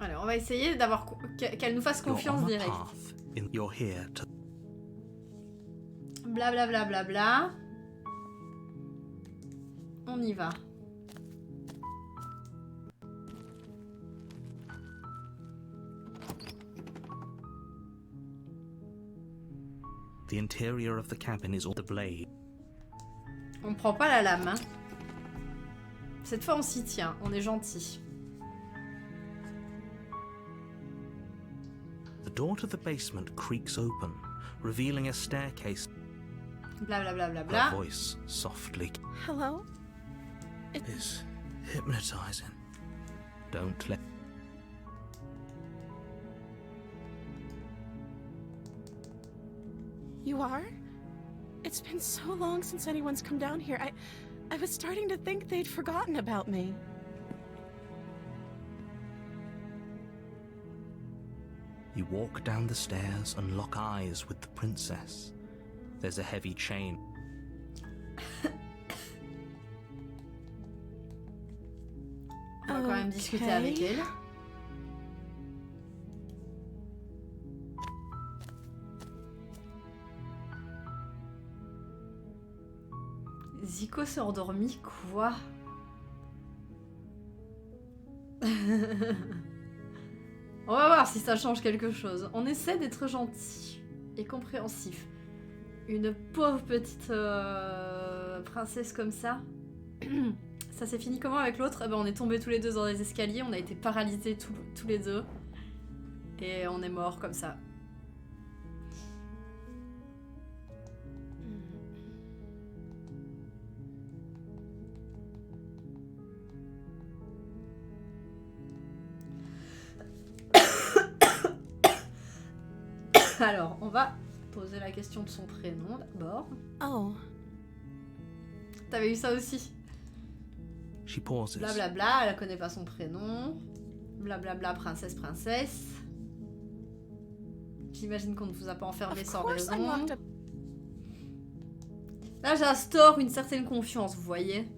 Allez, on va essayer d'avoir qu'elle nous fasse confiance direct. Bla bla bla bla bla. On y va. The interior of the cabin is all the blade. On prend pas la lame. Hein. Cette fois, on s'y tient. On est gentil. The door to the basement creaks open, revealing a staircase. Bla bla bla bla bla. Her voice softly. Hello? Is hypnotizing. Don't let. You are? It's been so long since anyone's come down here. I was starting to think they'd forgotten about me. You walk down the stairs and lock eyes with the princess. There's a heavy chain. On va quand même discuter avec elle. Zico s'est endormi, quoi? On va voir si ça change quelque chose. On essaie d'être gentil et compréhensif. Une pauvre petite princesse comme ça. Ça s'est fini comment avec l'autre? On est tombés tous les deux dans les escaliers, on a été paralysés tous les deux. Et on est morts comme ça. Alors, on va poser la question de son prénom d'abord. Oh. T'avais eu ça aussi? She pauses. Blablabla, elle connaît pas son prénom. Blablabla, princesse, princesse. J'imagine qu'on ne vous a pas enfermé sans raison. Là, j'instaure une certaine confiance, vous voyez.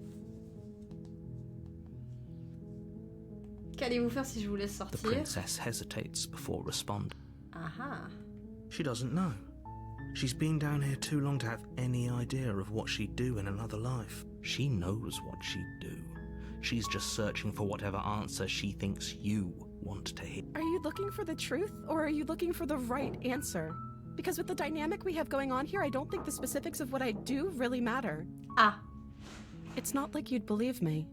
Qu'allez-vous faire si je vous laisse sortir? The princess hesitates before responding. Aha. She doesn't know. She's been down here too long to have any idea of what she'd do in another life. She knows what she'd do. She's just searching for whatever answer she thinks you want to hear. Are you looking for the truth, or are you looking for the right answer? Because with the dynamic we have going on here, I don't think the specifics of what I do really matter. Ah. It's not like you'd believe me.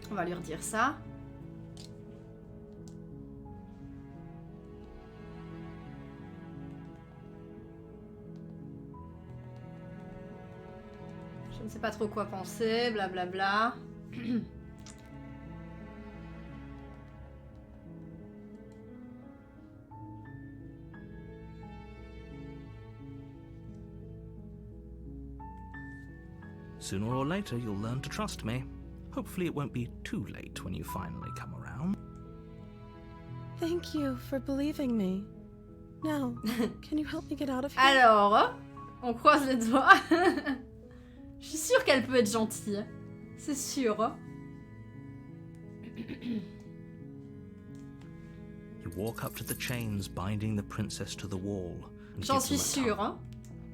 On va lui redire ça. Je ne sais pas trop quoi penser, blablabla. Sooner or later, you'll learn to trust me. Hopefully it won't be too late when you finally come around. Thank you for believing me. Now, can you help me get out of here? Alors, on croise les doigts. Je suis sûre qu'elle peut être gentille. C'est sûr. You walk up to the chains binding the princess to the wall. J'en suis sûre. Hein.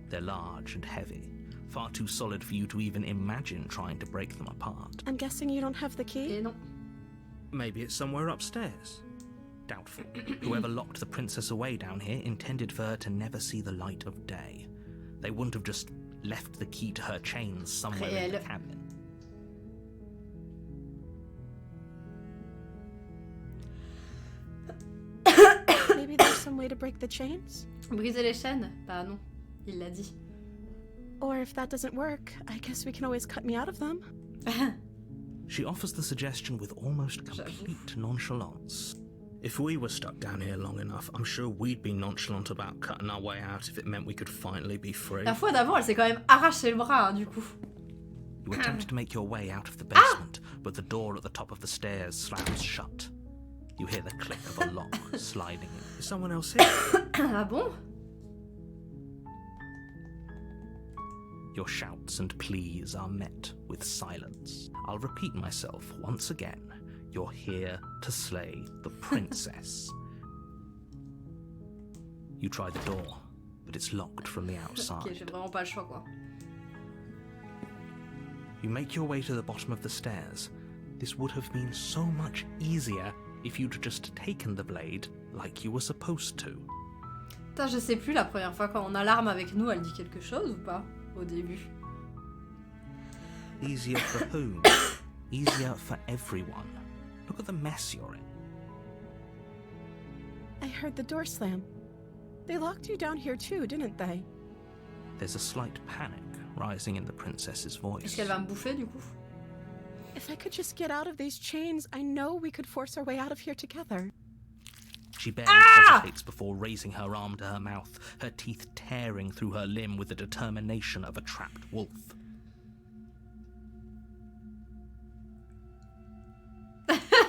They're large and heavy. Far too solid for you to even imagine trying to break them apart. I'm guessing you don't have the key? Et non. Maybe it's somewhere upstairs. Doubtful. Whoever locked the princess away down here intended for her to never see the light of day. They wouldn't have just left the key to her chains somewhere in the cabin. Maybe there's some way to break the chains? Briser les chaînes? Bah non, il l'a dit. Or if that doesn't work, I guess we can always cut me out of them. She offers the suggestion with almost complete nonchalance. If we were stuck down here long enough, I'm sure we'd be nonchalant about cutting our way out if it meant we could finally be free. La fois d'avant, elle s'est quand même arraché le bras, hein, du coup. You attempt to make your way out of the basement, but the door at the top of the stairs slams shut. You hear the click of a lock sliding in. Is someone else here? Ah bon? Your shouts and pleas are met with silence. I'll repeat myself once again. You're here to slay the princess. You try the door, but it's locked from the outside. Ok, j'ai vraiment pas le choix, quoi. You make your way to the bottom of the stairs. This would have been so much easier if you'd just taken the blade like you were supposed to. Putain, je sais plus, la première fois quand on a l'arme avec nous, elle dit quelque chose ou pas? Au début. Easier for whom? Easier for everyone. Look at the mess you're in. I heard the door slam. They locked you down here too, didn't they? There's a slight panic rising in the princess's voice. Est-ce qu'elle va me bouffer, du coup? If I could just get out of these chains, I know we could force our way out of here together. She barely hesitates before raising her arm to her mouth, her teeth tearing through her limb with the determination of a trapped wolf.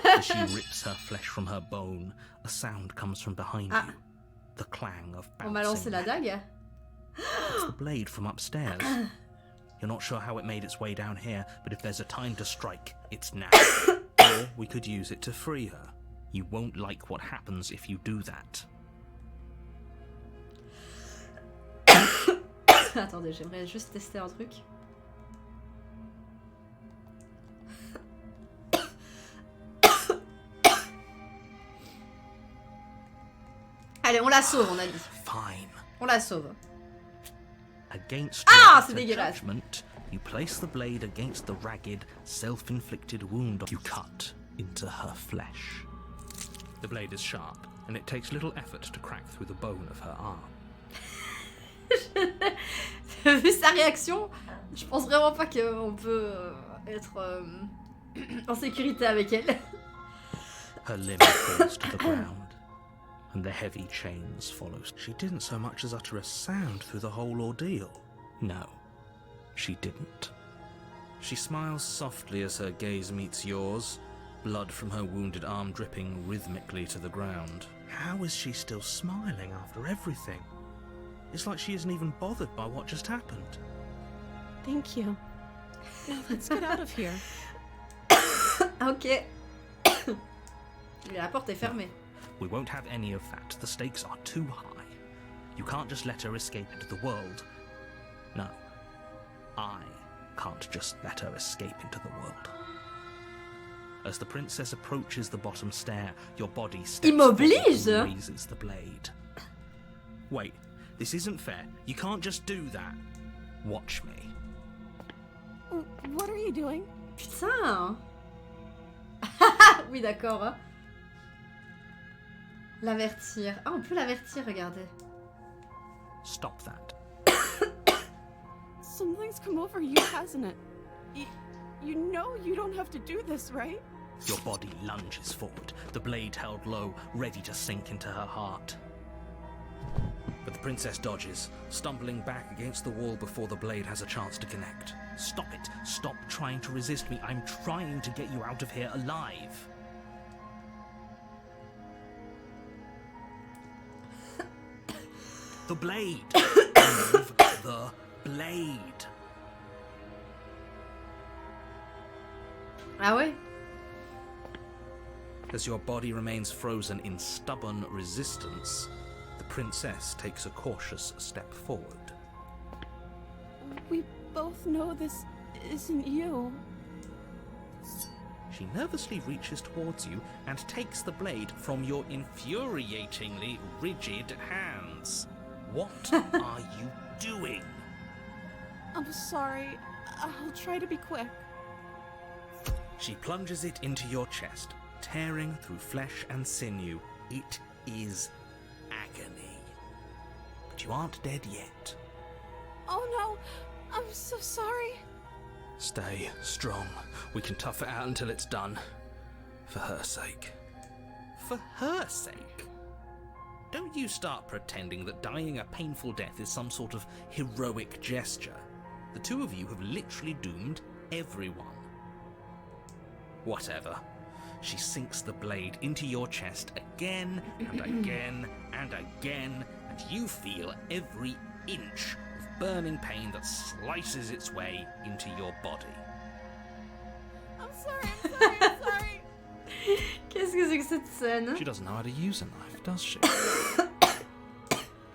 As she rips her flesh from her bone, a sound comes from behind you. The clang of On m'a lancé bouncing. la dague? It's the blade from upstairs. You're not sure how it made its way down here, but if there's a time to strike, it's now. Or we could use it to free her. You won't like what happens if you do that. Attendez, j'aimerais juste tester un truc. Allez, on la sauve, on a dit. Fine. On la sauve. Against Ah, your c'est better dégueulasse. judgment, you place the blade against the ragged, self-inflicted wound you cut into her flesh. The blade is sharp, and it takes little effort to crack through the bone of her arm. Vu sa réaction, je pense vraiment pas qu'on peut être en sécurité avec elle. Her limb falls to the ground, and the heavy chains follow. She didn't so much as utter a sound through the whole ordeal. No, she didn't. She smiles softly as her gaze meets yours, blood from her wounded arm dripping rhythmically to the ground. How is she still smiling after everything? It's like she isn't even bothered by what just happened. Thank you. Now let's get out of here. Ok. Mais la porte est fermée. We won't have any of that. The stakes are too high. You can't just let her escape into the world. No, I can't just let her escape into the world. As the princess approaches the bottom stair, your body steps forward and raises the blade. Wait, this isn't fair. You can't just do that. Watch me. What are you doing? Putain. Oui, d'accord. Hein. L'avertir. Ah, on peut l'avertir, regardez. Stop that. Something's come over you, hasn't it? You know you don't have to do this, right? Your body lunges forward, the blade held low, ready to sink into her heart. But the princess dodges, stumbling back against the wall before the blade has a chance to connect. Stop it! Stop trying to resist me. I'm trying to get you out of here alive. The blade! Move the blade! Ah ouais? As your body remains frozen in stubborn resistance, the princess takes a cautious step forward. We both know this isn't you. She nervously reaches towards you and takes the blade from your infuriatingly rigid hands. What are you doing? I'm sorry. I'll try to be quick. She plunges it into your chest, tearing through flesh and sinew. It is agony. But you aren't dead yet. Oh no! I'm so sorry. Stay strong. We can tough it out until it's done. For her sake. For her sake. Don't you start pretending that dying a painful death is some sort of heroic gesture. The two of you have literally doomed everyone. Whatever. She sinks the blade into your chest again and again and again, and you feel every inch of burning pain that slices its way into your body. I'm sorry. Qu'est-ce que c'est que cette scène? She doesn't know how to use a knife, does she?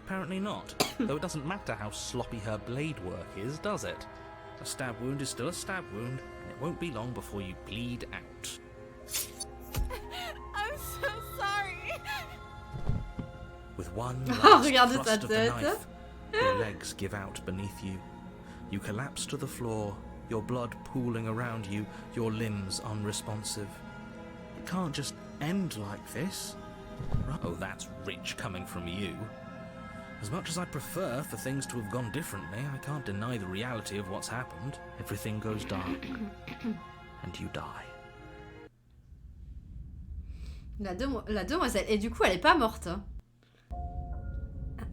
Apparently not, though it doesn't matter how sloppy her blade work is, does it? A stab wound is still a stab wound, and it won't be long before you bleed out. I'm so sorry. With one Oh, last regardez thrust sa of the tête. knife, your legs give out beneath you. You collapse to the floor, your blood pooling around you, your limbs unresponsive. It can't just end like this. Right? Oh, that's rich coming from you. As much as I'd prefer for things to have gone differently, I can't deny the reality of what's happened. Everything goes dark, and you die. La demoiselle. Et du coup, elle est pas morte. Hein.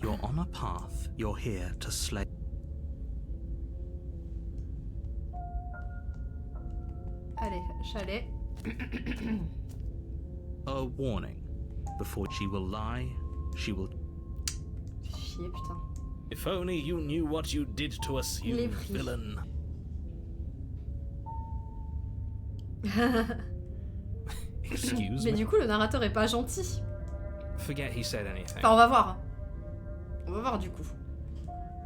You're on a path. You're here to slay. Allez, chalet. A warning. Before she will lie, she will... Chier, putain. If only you knew what you did to us, you Les prix. villain. Excuse Mais me? du coup, le narrateur est pas gentil. Forget he said anything. Enfin, on va voir. On va voir du coup.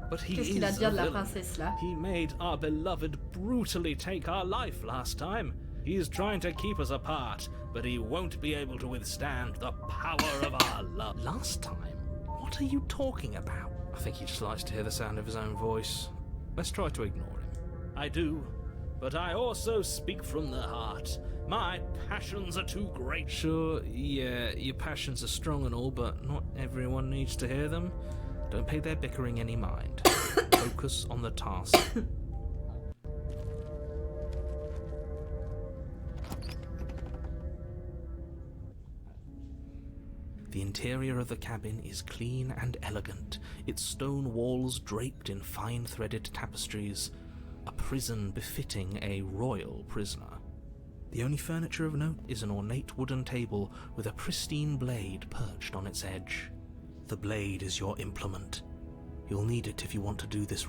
But he Qu'est-ce qu'il a is à dire a de la villain. princesse là? He made our beloved brutally take our life last time. He's trying to keep us apart, but he won't be able to withstand the power of our love. Last time? What are you talking about? I think he just likes to hear the sound of his own voice. Let's try to ignore him. I do, but I also speak from the heart. My passions are too great. Sure, yeah, your passions are strong and all, but not everyone needs to hear them. Don't pay their bickering any mind. Focus on the task. The interior of the cabin is clean and elegant, its stone walls draped in fine threaded tapestries, a prison befitting a royal prisoner. The only furniture of note is an ornate wooden table with a pristine blade perched on its edge. The blade is your implement. You'll need it if you want to do this.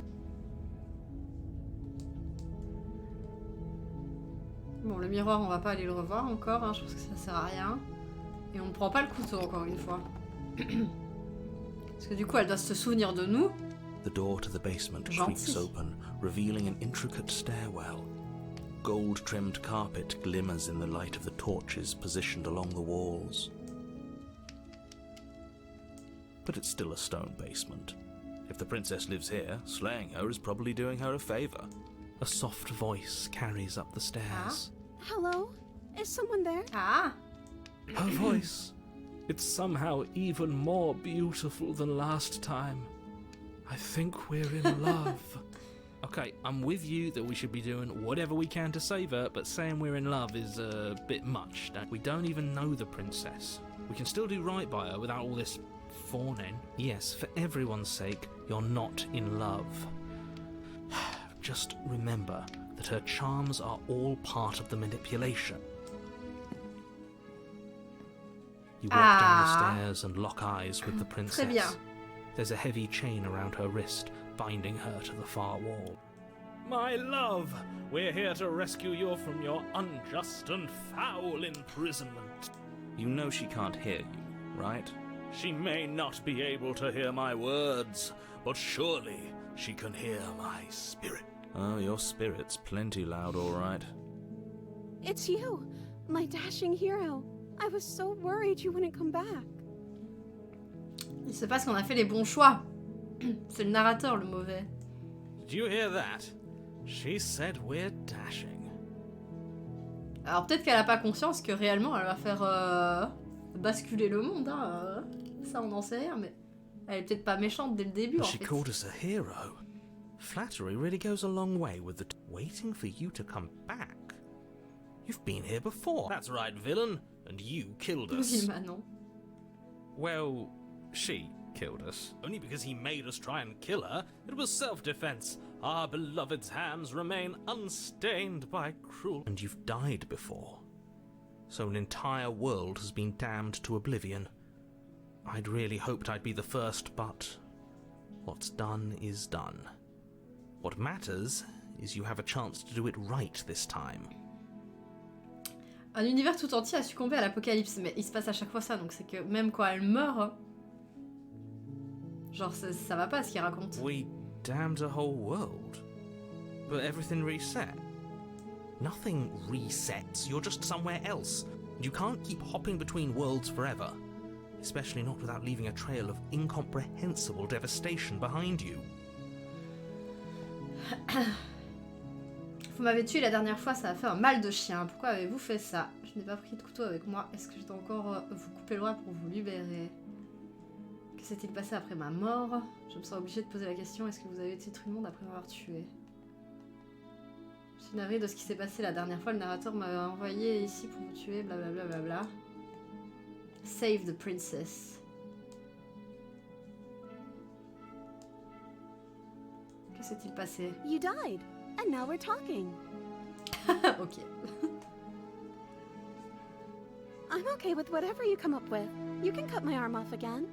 Bon, le miroir, on va pas aller le revoir encore, hein, je pense que ça sert à rien. Et on ne prend pas le couteau encore une fois. Parce que du coup, elle doit se souvenir de nous. The door to the basement Gentil. creaks open, revealing an intricate stairwell. Gold-trimmed carpet glimmers in the light of the torches positioned along the walls. But it's still a stone basement. If the princess lives here, slaying her is probably doing her a favor. A soft voice carries up the stairs. Hello? Is someone there? Ah! Her voice. It's somehow even more beautiful than last time. I think we're in love. Okay, I'm with you that we should be doing whatever we can to save her, but saying we're in love is a bit much. We don't even know the princess. We can still do right by her without all this fawning. Yes, for everyone's sake, you're not in love. Just remember that her charms are all part of the manipulation. You walk down the stairs and lock eyes with the princess. Très bien. There's a heavy chain around her wrist, binding her to the far wall. My love, we're here to rescue you from your unjust and foul imprisonment. You know she can't hear you, right? She may not be able to hear my words, but surely she can hear my spirit. Oh, your spirit's plenty loud, all right. It's you, my dashing hero. I was so worried you wouldn't come back. Il se passe qu'on a fait les bons choix. C'est le narrateur le mauvais. Did you hear that? She said we're dashing. Alors peut-être qu'elle a pas conscience que réellement elle va faire basculer le monde. Hein, ça on n'en sait rien, mais elle est peut-être pas méchante dès le début en She fait. called us a hero. Flattery really goes a long way with waiting for you to come back. You've been here before. That's right, villain. and you killed Oui, us. Manon. Well, she killed us. Only because he made us try and kill her. It was self-defense. Our beloved's hands remain unstained by cruel. And you've died before. So an entire world has been damned to oblivion. I'd really hoped I'd be the first, but what's done is done. What matters is you have a chance to do it right this time. Un univers tout entier a succombé à l'apocalypse, mais il se passe à chaque fois ça, donc c'est que même quand elle meurt, genre ça va pas ce qu'il raconte. We damned a whole world, but everything reset. Nothing resets, you're just somewhere else. You can't keep hopping between worlds forever, especially not without leaving a trail of incomprehensible devastation behind you. Vous m'avez tué la dernière fois, ça a fait un mal de chien. Pourquoi avez-vous fait ça? Je n'ai pas pris de couteau avec moi. Est-ce que je dois encore vous couper le bras pour vous libérer? Que s'est-il passé après ma mort? Je me sens obligée de poser la question. Est-ce que vous avez tué tout le monde après m'avoir tué? Je suis navrée de ce qui s'est passé la dernière fois. Le narrateur m'a envoyé ici pour vous tuer. Blablabla. Bla, bla, bla. Save the princess. Que s'est-il passé? You died, and now we're talking. Ok. I'm okay with whatever you come up with. You can cut my arm off again.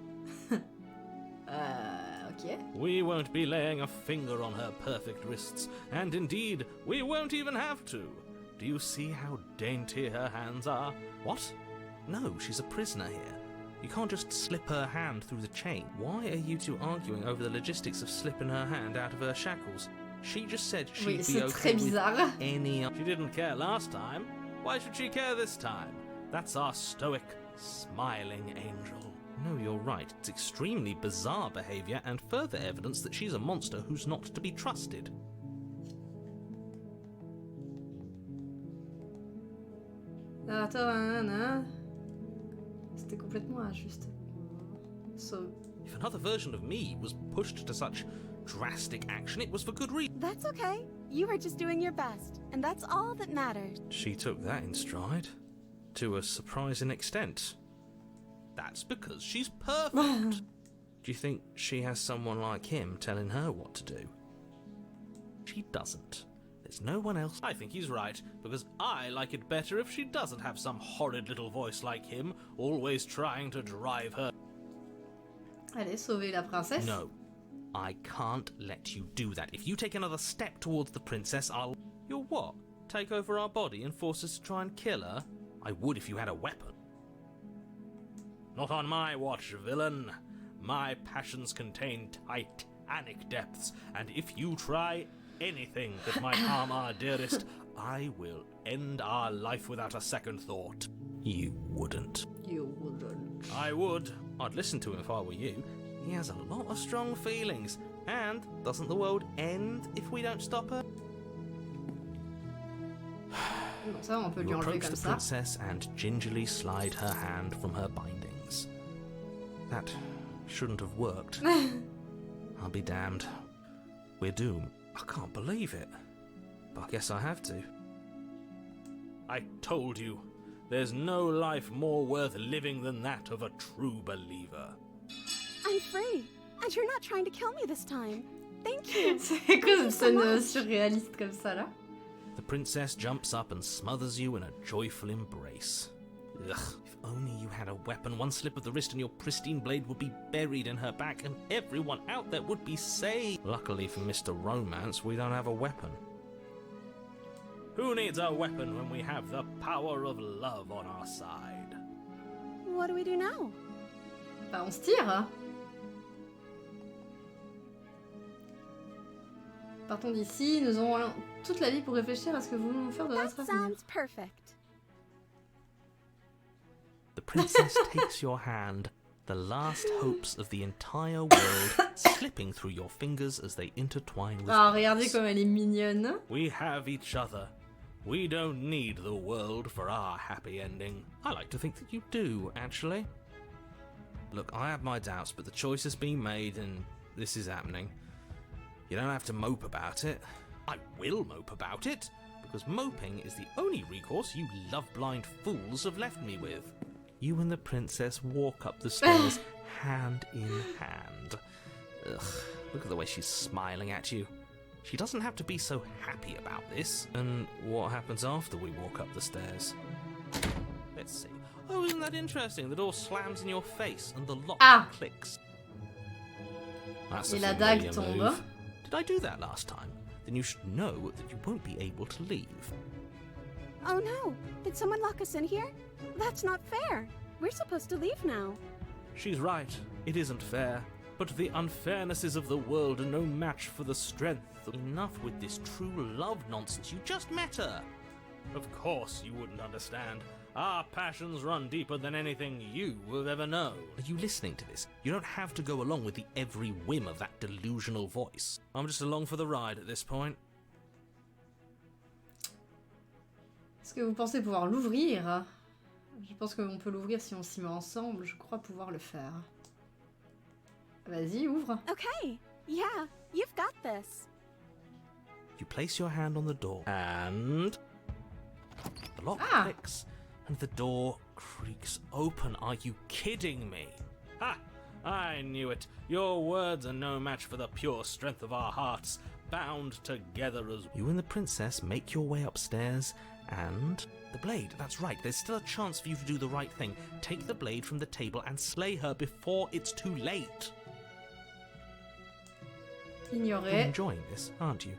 Ok. We won't be laying a finger on her perfect wrists, and indeed, we won't even have to. Do you see how dainty her hands are? What? No, she's a prisoner here. You can't just slip her hand through the chain. Why are you two arguing over the logistics of slipping her hand out of her shackles? She just said she'd Oui, be c'est okay très with bizarre. any... She didn't care last time. Why should she care this time? That's our stoic, smiling angel. No, you're right. It's extremely bizarre behaviour and further evidence that she's a monster who's not to be trusted. Attends, nanana. C'était complètement injuste. So... If another version of me was pushed to such drastic action, it was for good reason. That's okay. You were just doing your best, and that's all that matters. She took that in stride. To a surprising extent. That's because she's perfect. Do you think she has someone like him telling her what to do? She doesn't. There's no one else. I think he's right, because I like it better if she doesn't have some horrid little voice like him, always trying to drive her. Allez, sauver la princesse. No. I can't let you do that. If you take another step towards the princess, I'll... You'll what? Take over our body and force us to try and kill her? I would if you had a weapon. Not on my watch, villain. My passions contain titanic depths, and if you try anything that might harm our dearest, I will end our life without a second thought. You wouldn't. You wouldn't. I would. I'd listen to him if I were you. He has a lot of strong feelings. And doesn't the world end if we don't stop her? Bon, ça, on peut lui You enlever approach comme the ça. princess and gingerly slide her hand from her bindings. That shouldn't have worked. I'll be damned. We're doomed. I can't believe it. But I guess I have to. I told you, there's no life more worth living than that of a true believer. I'm free, and you're not trying to kill me this time. Thank you. C'est quoi cette scène surréaliste comme ça là? The princess jumps up and smothers you in a joyful embrace. Ugh, if only you had a weapon, one slip of the wrist and your pristine blade would be buried in her back and everyone out there would be saved. Luckily for Mr. Romance, we don't have a weapon. Who needs a weapon when we have the power of love on our side? What do we do now? Bah on se tire hein. Partons d'ici, nous aurons toute la vie pour réfléchir à ce que vous voulez nous faire de That notre avenir. sounds perfect. The princess takes your hand, the last hopes of the entire world slipping through your fingers as they intertwine with Ah, regardez hers. comme elle est mignonne. We have each other. We don't need the world for our happy ending. I like to think that you do, actually. Look, I have my doubts, but the choice has been made and this is happening. You don't have to mope about it. I will mope about it, because moping is the only recourse you love-blind fools have left me with. You and the princess walk up the stairs hand in hand. Ugh, look at the way she's smiling at you. She doesn't have to be so happy about this. And what happens after we walk up the stairs? Let's see. Oh, isn't that interesting? The door slams in your face and the lock clicks. That's a Et la dague familiar tombe. move. Did I do that last time? Then you should know that you won't be able to leave. Oh no! Did someone lock us in here? That's not fair! We're supposed to leave now. She's right. It isn't fair. But the unfairnesses of the world are no match for the strength. Enough with this true love nonsense. You just met her. Of course you wouldn't understand. Our passions run deeper than anything you have ever known. Are you listening to this? You don't have to go along with the every whim of that delusional voice. I'm just along for the ride at this point. Est-ce que vous pensez pouvoir l'ouvrir? Je pense qu'on peut l'ouvrir si on s'y met ensemble. Je crois pouvoir le faire. Vas-y, ouvre. Okay, yeah, you've got this. You place your hand on the door and the lock clicks and the door creaks open. Are you kidding me? Ha! I knew it. Your words are no match for the pure strength of our hearts, bound together as... You and the princess make your way upstairs and... The blade, that's right. There's still a chance for you to do the right thing. Take the blade from the table and slay her before it's too late. You're Ignorer. enjoying this, aren't you?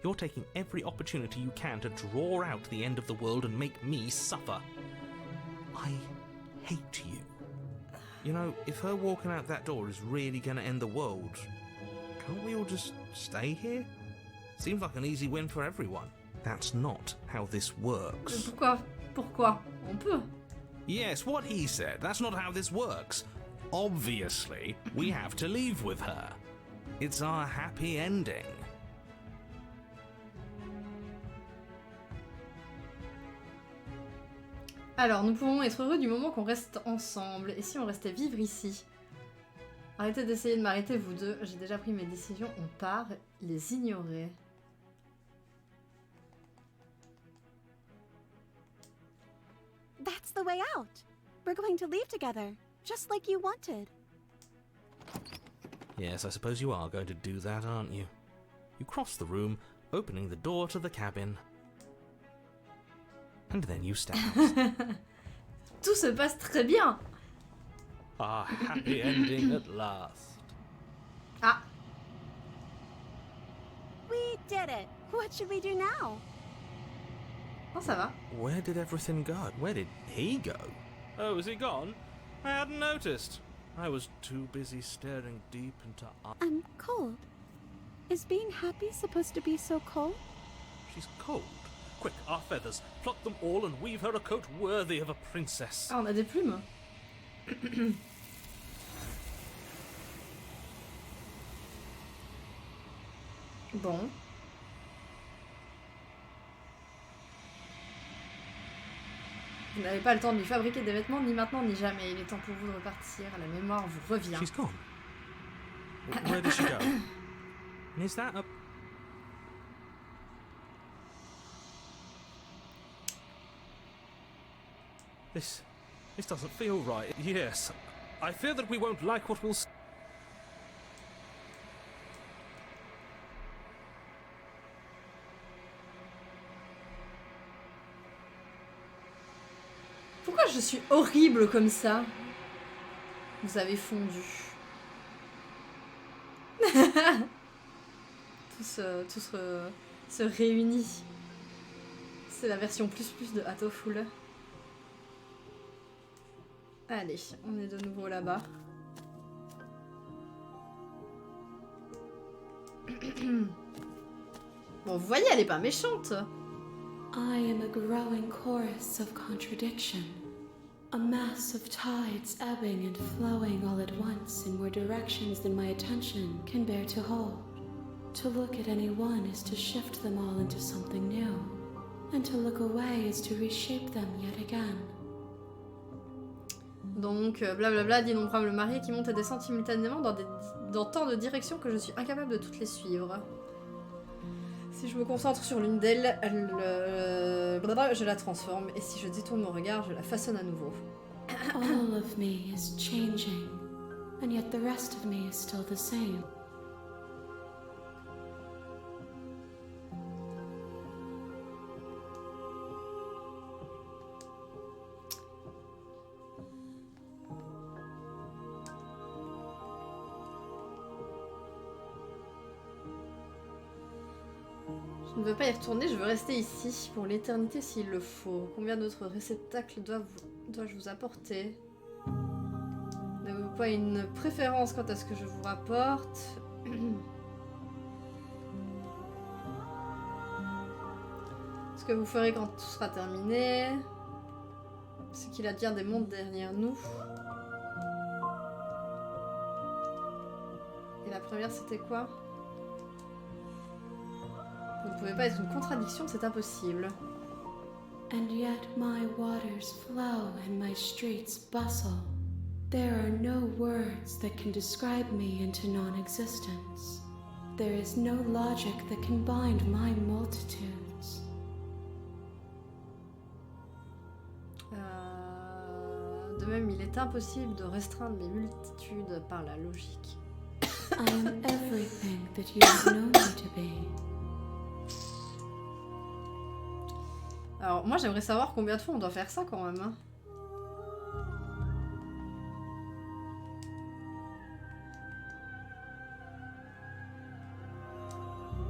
You're taking every opportunity you can to draw out the end of the world and make me suffer. I hate you. You know, if her walking out that door is really going to end the world, can't we all just stay here? Seems like an easy win for everyone. That's not how this works. Pourquoi? On peut. Yes, what he said. That's not how this works. Obviously, we have to leave with her. It's our happy ending. Alors, nous pouvons être heureux du moment qu'on reste ensemble. Et si on restait vivre ici? Arrêtez d'essayer de m'arrêter, vous deux. J'ai déjà pris mes décisions. On part. Les ignorer. That's the way out. We're going to leave together, just like you wanted. Yes, I suppose you are going to do that, aren't you? You cross the room, opening the door to the cabin. And then you stand. Tout se passe très bien. Our happy ending at last. Ah, We did it! What should we do now? non, ça va. Where did everything go? Where did he go? Oh, is he gone? I hadn't noticed. I was too busy staring deep into... I'm cold. Is being happy supposed to be so cold? She's cold. Quick, our feathers. Pluck them all and weave her a coat worthy of a princess. Ah, on a des plumes. Bon. Vous n'avez pas le temps de lui fabriquer des vêtements, ni maintenant ni jamais. Il est temps pour vous de repartir. La mémoire vous revient. She's gone. Where did she go? And is that a... This doesn't feel right. Yes. I fear that we won't like what we'll... Pourquoi je suis horrible comme ça? Vous avez fondu. Tout se réunit. C'est la version plus de Hatoful. Allez, on est de nouveau là-bas. Bon, vous voyez, elle est pas méchante. I am a growing chorus of contradiction, a mass of tides ebbing and flowing all at once in more directions than my attention can bear to hold. To look at any one is to shift them all into something new, and to look away is to reshape them yet again. Donc, blablabla, d'innombrables marées qui montent et descendent simultanément dans tant de directions que je suis incapable de toutes les suivre. Si je me concentre sur l'une d'elles, je la transforme, et si je détourne mon regard, je la façonne à nouveau. All of me is changing, and yet the rest of me is still the same. Je ne veux pas y retourner, je veux rester ici pour l'éternité s'il le faut. Combien d'autres réceptacles dois-je vous apporter? N'avez-vous pas une préférence quant à ce que je vous rapporte? Ce que vous ferez quand tout sera terminé? Ce qu'il advient des mondes derrière nous? Et la première c'était quoi? Vous ne pouvez pas être une contradiction, c'est impossible. And yet my waters flow and my streets bustle. There are no words that can describe me into non-existence. There is no logic that can bind my multitudes. De même, il est impossible de restreindre mes multitudes par la logique. I am everything that you have known me to be. Alors, moi j'aimerais savoir combien de fois on doit faire ça quand même. Hein.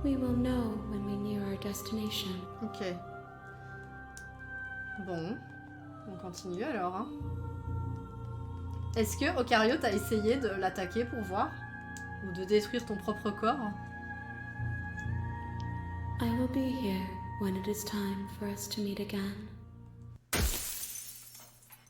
We will know when we near our destination. Ok. Bon, on continue alors. Hein. Est-ce que Occire t'as essayé de l'attaquer pour voir? Ou de détruire ton propre corps? I will be here when it is time for us to meet again.